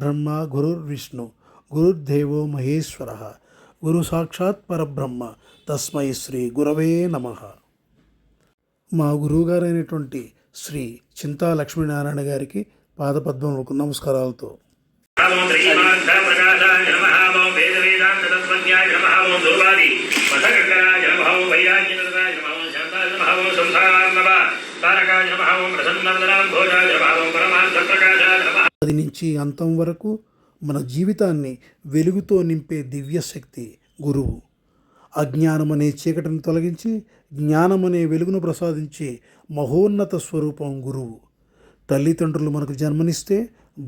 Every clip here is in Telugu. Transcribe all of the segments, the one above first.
గురుర్బ్రహ్మ గురుర్విష్ణు గురుర్దేవో మహేశ్వర గురు సాక్షాత్ పరబ్రహ్మ తస్మై శ్రీ గురవే నమః. మా గురువుగారైనటువంటి శ్రీ చింతా లక్ష్మీనారాయణ గారికి పాదపద్మములకు నమస్కారాలతో అది నుంచి అంతం వరకు మన జీవితాన్ని వెలుగుతో నింపే దివ్యశక్తి గురువు. అజ్ఞానమనే చీకటిని తొలగించి జ్ఞానమనే వెలుగును ప్రసాదించే మహోన్నత స్వరూపం గురువు. తల్లిదండ్రులు మనకు జన్మనిస్తే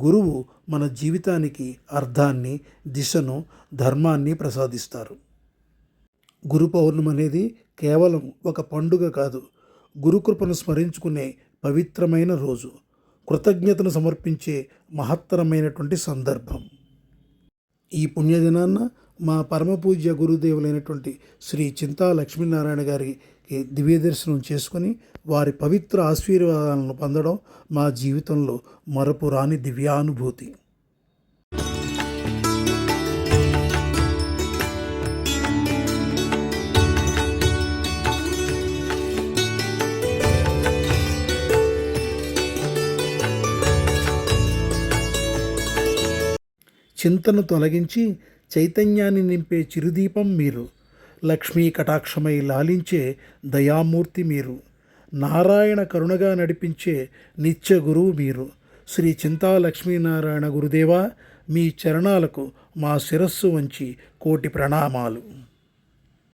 గురువు మన జీవితానికి అర్థాన్ని, దిశను, ధర్మాన్ని ప్రసాదిస్తారు. గురు పౌర్ణమి అనేది కేవలం ఒక పండుగ కాదు, గురుకృపను స్మరించుకునే పవిత్రమైన రోజు, కృతజ్ఞతను సమర్పించే మహత్తరమైనటువంటి సందర్భం. ఈ పుణ్యదినాన్న మా పరమపూజ్య గురుదేవులైనటువంటి శ్రీ చింతా లక్ష్మీనారాయణ గారికి దివ్య దర్శనం చేసుకొని వారి పవిత్ర ఆశీర్వాదాలను పొందడం మా జీవితంలో మరపురాని దివ్యానుభూతి. చింతను తొలగించి చైతన్యాన్ని నింపే చిరుదీపం మీరు. లక్ష్మీ కటాక్షమై లాలించే దయామూర్తి మీరు. నారాయణ కరుణగా నడిపించే నిత్య గురువు మీరు. శ్రీ చింతా లక్ష్మీనారాయణ గురుదేవా, మీ చరణాలకు మా శిరస్సు వంచి కోటి ప్రణామాలు.